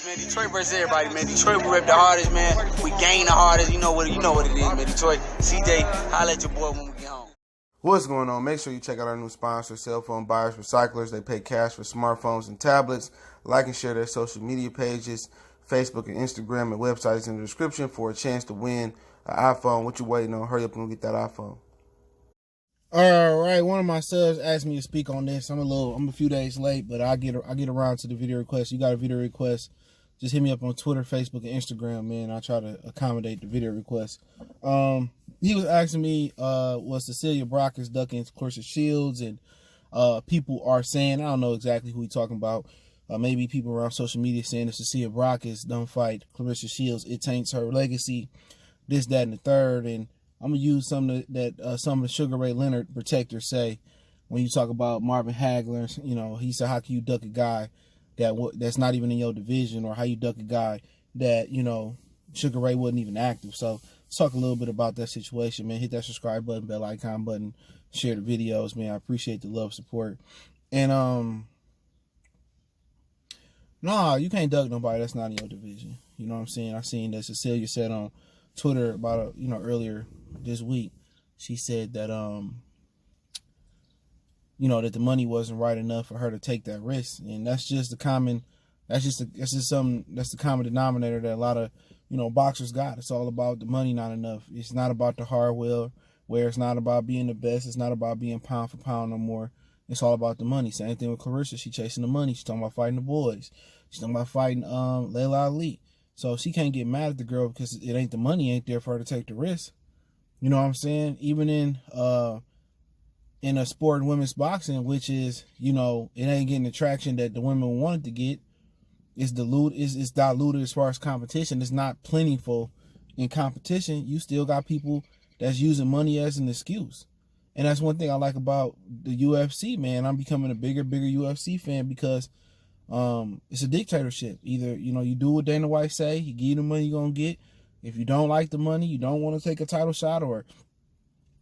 hardest, man. Detroit versus everybody, man. Detroit, we rep the hardest, man. We gain the hardest. You know what it is, man. Detroit, CJ, holla at your boy when we get home. What's going on? Make sure you check out our new sponsor, Cell Phone Buyers Recyclers. They pay cash for smartphones and tablets. Like and share their social media pages, Facebook and Instagram, and websites in the description for a chance to win an iPhone. What you waiting on? Hurry up and get that iPhone. All right, one of my subs asked me to speak on this. I'm a few days late, but I get around to the video request. You got a video request? Just hit me up on Twitter, Facebook, and Instagram, man. I'll try to accommodate the video request. He was asking me, was Cecilia Brækhus ducking Claressa Shields, and people are saying, I don't know exactly who he's talking about. Maybe people around social media saying if Cecilia Brækhus don't fight Claressa Shields, it taints her legacy, this, that, and the third. And I'm going to use some that some of the Sugar Ray Leonard protectors say when you talk about Marvin Hagler. You know, he said, how can you duck a guy that's not even in your division, or how you duck a guy that, you know, Sugar Ray wasn't even active. So let's talk a little bit about that situation, man. Hit that subscribe button, bell icon button, share the videos, man. I appreciate the love, support. And nah, you can't duck nobody that's not in your division. You know what I'm saying? I seen that Cecilia said on Twitter about earlier this week. She said that that the money wasn't right enough for her to take that risk, and that's the common denominator that a lot of boxers got. It's all about the money, not enough. It's not about the hardware, where it's not about being the best. It's not about being pound for pound no more. It's all about the money. Same thing with Claressa. She chasing the money. She's talking about fighting the boys. She's talking about fighting Layla Ali. So she can't get mad at the girl because it ain't the money ain't there for her to take the risk. You know what I'm saying? Even in a sport in women's boxing, which is, it ain't getting the traction that the women wanted to get. It's diluted as far as competition. It's not plentiful in competition. You still got people that's using money as an excuse. And that's one thing I like about the UFC, man. I'm becoming a bigger UFC fan because it's a dictatorship. Either, you do what Dana White say, he give you the money you're going to get. If you don't like the money, you don't want to take a title shot, or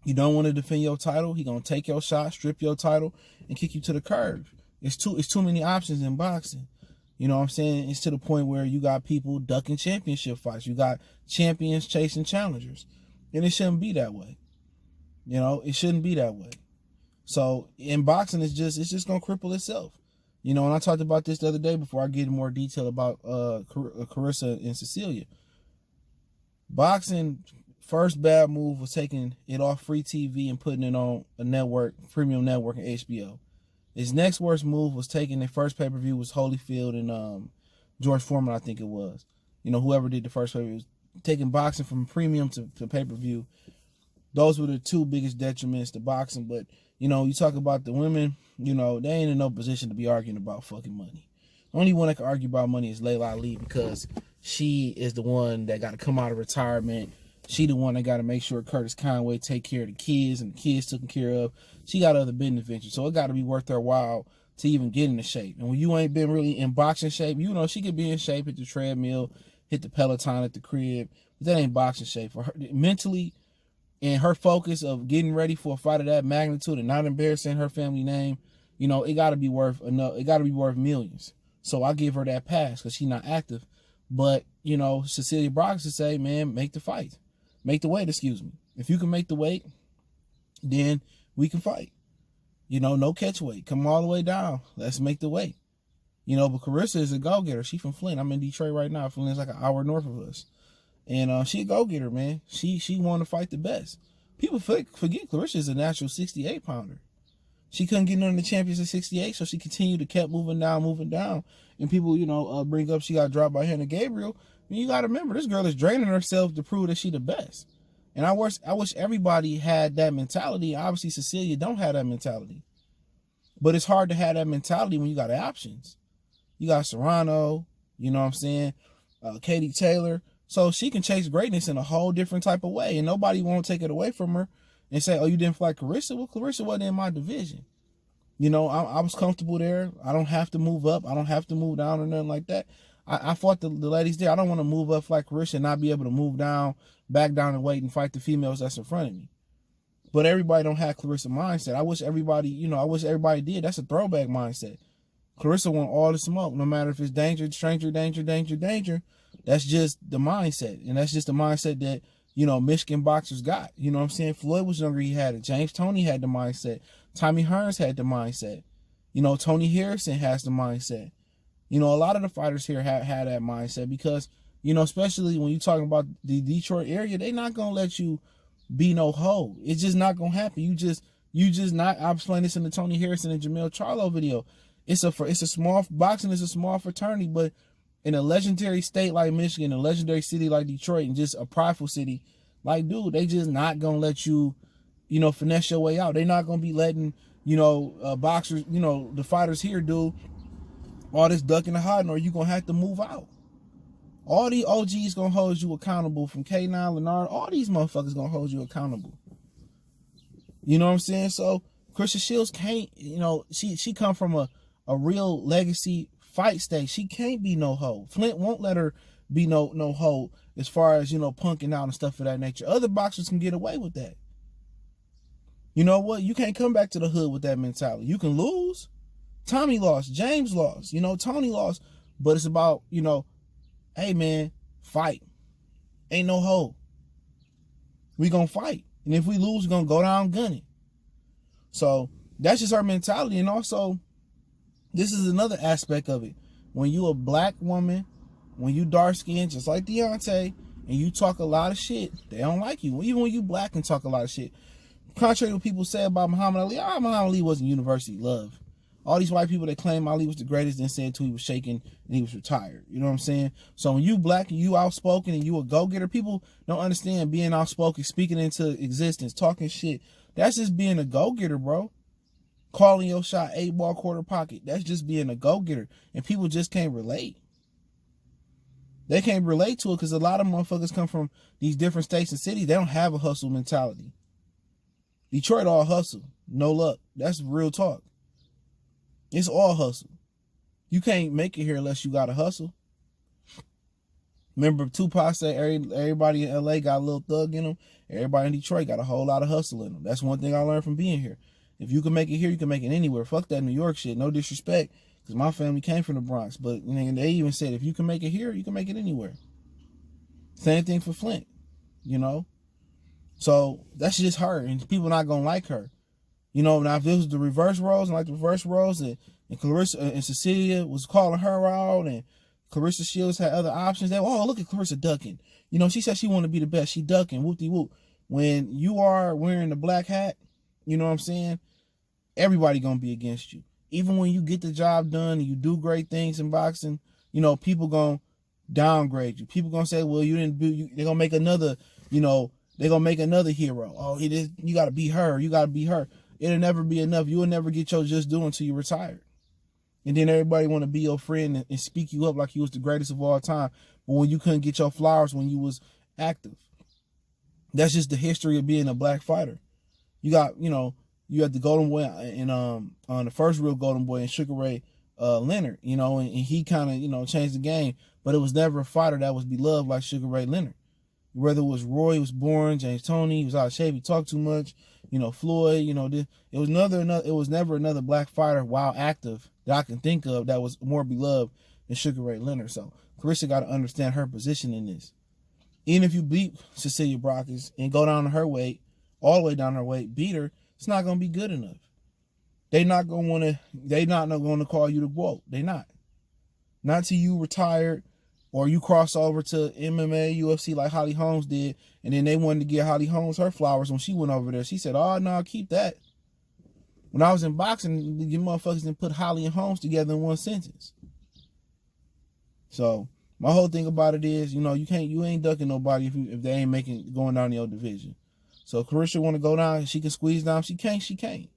you don't want to defend your title, he going to take your shot, strip your title, and kick you to the curb. It's too many options in boxing. You know what I'm saying? It's to the point where you got people ducking championship fights. You got champions chasing challengers. And it shouldn't be that way. It shouldn't be that way. So in boxing, it's just going to cripple itself. And I talked about this the other day before I get in more detail about Claressa and Cecilia. Boxing, first bad move was taking it off free TV and putting it on a network, premium network, and HBO. His next worst move was taking the first pay-per-view was Holyfield and George Foreman, I think it was. Whoever did the first pay-per-view, taking boxing from premium to pay-per-view. Those were the two biggest detriments to boxing. But, you talk about the women, they ain't in no position to be arguing about fucking money. The only one that can argue about money is Layla Ali, because she is the one that got to come out of retirement. She the one that got to make sure Curtis Conway take care of the kids, and the kids taken care of. She got other business ventures, so it got to be worth her while to even get into shape. And when you ain't been really in boxing shape, she could be in shape at the treadmill, hit the Peloton at the crib, but that ain't boxing shape for her mentally. And her focus of getting ready for a fight of that magnitude and not embarrassing her family name, it got to be worth enough. It got to be worth millions. So I give her that pass because she's not active. But Cecilia Brækhus would say, man, make the fight. Make the weight, excuse me. If you can make the weight, then we can fight. No catch weight. Come all the way down. Let's make the weight. But Claressa is a go-getter. She from Flint. I'm in Detroit right now. Flint's like an hour north of us. And she a go-getter, man. She wanted to fight the best. People forget Claressa is a natural 68-pounder. She couldn't get none of the champions at 68, so she continued to kept moving down. And people, bring up she got dropped by Hannah Gabriel. And you got to remember, this girl is draining herself to prove that she the best. And I wish everybody had that mentality. Obviously, Cecilia don't have that mentality. But it's hard to have that mentality when you got options. You got Serrano, you know what I'm saying, Katie Taylor. So she can chase greatness in a whole different type of way. And nobody won't take it away from her and say, oh, you didn't fight Claressa? Well, Claressa wasn't in my division. I was comfortable there. I don't have to move up. I don't have to move down or nothing like that. I fought the ladies there. I don't want to move up like Claressa and not be able to move back down and wait and fight the females that's in front of me. But everybody don't have Claressa mindset. I wish everybody did. That's a throwback mindset. Claressa want all the smoke, no matter if it's danger, stranger, danger, danger, danger. That's just the mindset. And that's just the mindset that, you know, Michigan boxers got. You know what I'm saying? Floyd was younger, he had it. James Toney had the mindset. Tommy Hearns had the mindset. You know, Tony Harrison has the mindset. You know, a lot of the fighters here had that mindset because, you know, especially when you're talking about the Detroit area, they not going to let you be no hoe. It's just not going to happen. You just not, I explained this in the Tony Harrison and Jamel Charlo video. It's a small, boxing is a small fraternity, but in a legendary state like Michigan, a legendary city like Detroit, and just a prideful city, like, dude, they just not going to let you, you know, finesse your way out. They're not going to be letting, you know, boxers, you know, the fighters here do all this ducking and hiding, or you going to have to move out. All the OGs going to hold you accountable, from K9, Leonard, all these motherfuckers going to hold you accountable. You know what I'm saying? So, Claressa Shields can't, you know, she come from a real legacy fight stage. She can't be no hoe. Flint won't let her be no hoe as far as, you know, punking out and stuff of that nature. Other boxers can get away with that. You know what? You can't come back to the hood with that mentality. You can lose. Tommy lost. James lost. You know, Tony lost. But it's about, you know, hey, man, fight. Ain't no hoe. We gonna fight. And if we lose, we're gonna go down gunning. So that's just our mentality. And also, this is another aspect of it. When you a black woman, when you dark skinned, just like Deontay, and you talk a lot of shit, they don't like you. Even when you black and talk a lot of shit. Contrary to what people say about Muhammad Ali, Muhammad Ali wasn't universally loved. All these white people that claim Ali was the greatest and said until he was shaken and he was retired. You know what I'm saying? So when you black and you outspoken and you a go-getter, people don't understand being outspoken, speaking into existence, talking shit. That's just being a go-getter, bro. Calling your shot 8-ball quarter pocket. That's just being a go-getter. And people just can't relate. They can't relate to it because a lot of motherfuckers come from these different states and cities. They don't have a hustle mentality. Detroit all hustle. No luck. That's real talk. It's all hustle. You can't make it here unless you got to hustle. Remember Tupac said everybody in LA got a little thug in them. Everybody in Detroit got a whole lot of hustle in them. That's one thing I learned from being here. If you can make it here, you can make it anywhere. Fuck that New York shit. No disrespect, because my family came from the Bronx. But they even said if you can make it here, you can make it anywhere. Same thing for Flint, you know? So that's just her, and people not going to like her. You know, now if it was the reverse roles, and like the reverse roles, and Claressa and Cecilia was calling her out, and Claressa Shields had other options, oh, look at Claressa ducking. You know, she said she wanted to be the best. She ducking, whoop-de-whoop. When you are wearing the black hat, you know what I'm saying, everybody going to be against you. Even when you get the job done and you do great things in boxing, you know, people going to downgrade you. People going to say, well, you didn't do, they're going to make another, you know, they're going to make another hero. Oh, you got to be her. You got to be her. It'll never be enough. You will never get your just due until you retired. And then everybody want to be your friend and speak you up like you was the greatest of all time. But when you couldn't get your flowers when you was active. That's just the history of being a black fighter. You got, you know, you had the Golden Boy and on the first real Golden Boy and Sugar Ray Leonard, you know, and he kind of, you know, changed the game. But it was never a fighter that was beloved like Sugar Ray Leonard. Whether it was Roy, was born, James Toney, he was out of shape, he talked too much, you know, Floyd, you know, it was never another black fighter while active that I can think of that was more beloved than Sugar Ray Leonard. So Claressa got to understand her position in this. Even if you beat Cecilia Brækhus and go down to her weight, all the way down her weight, beat her, it's not going to be good enough. They not going to call you the GOAT. They not. Not till you retired or you cross over to MMA, UFC like Holly Holmes did, and then they wanted to give Holly Holmes her flowers when she went over there. She said, oh, no, keep that. When I was in boxing, you motherfuckers didn't put Holly and Holmes together in one sentence. So my whole thing about it is, you know, you ain't ducking nobody if they ain't going down in your division. So Claressa want to go down, she can squeeze down. She can't.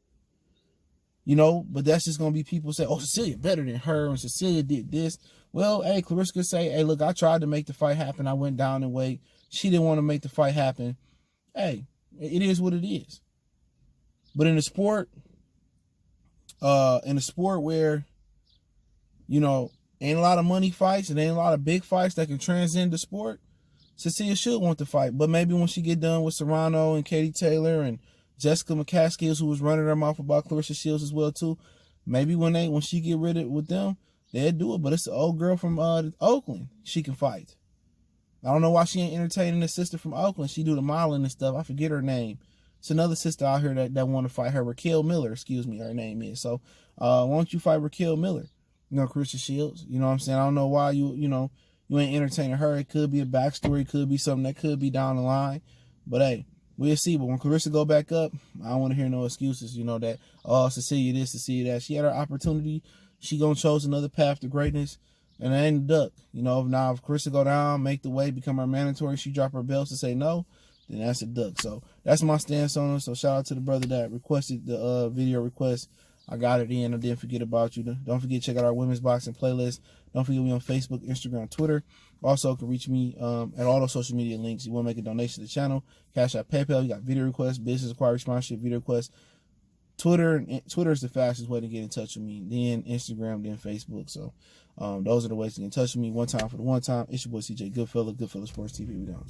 You know, but that's just going to be people say, oh, Cecilia better than her, and Cecilia did this. Well, hey, Claressa could say, hey, look, I tried to make the fight happen. I went down in weight. She didn't want to make the fight happen. Hey, it is what it is. But in a sport where, you know, ain't a lot of money fights and ain't a lot of big fights that can transcend the sport, Cecilia should want to fight. But maybe when she get done with Serrano and Katie Taylor and Jessica McCaskill, who was running her mouth about Claressa Shields as well too, Maybe when she get rid of with them, they'll do it. But it's the old girl from Oakland. She can fight. I don't know why she ain't entertaining the sister from Oakland. She do the modeling and stuff. I forget her name. It's another sister out here that want to fight her. Raquel Miller, excuse me, her name is. So why don't you fight Raquel Miller? You know, Claressa Shields. You know what I'm saying? I don't know why you ain't entertaining her. It could be a backstory. It could be something that could be down the line. But hey, we'll see. But when Claressa go back up, I don't want to hear no excuses. You know that, oh, Cecilia this, Cecilia that. She had her opportunity. She gonna chose another path to greatness. And it ain't a duck. You know, now if Claressa go down, make the way, become our mandatory, she drop her belts to say no, then that's a duck. So that's my stance on it. So shout out to the brother that requested the video request. I got it in. I didn't forget about you. Don't forget to check out our women's boxing playlist. Don't forget me on Facebook, Instagram, Twitter. Also, you can reach me at all those social media links. You want to make a donation to the channel, Cash App, PayPal. You got video requests, business inquiry, sponsorship, video requests. Twitter is the fastest way to get in touch with me. Then Instagram, then Facebook. So those are the ways to get in touch with me. One time for the one time. It's your boy CJ Goodfella, Goodfella Sports TV. We done.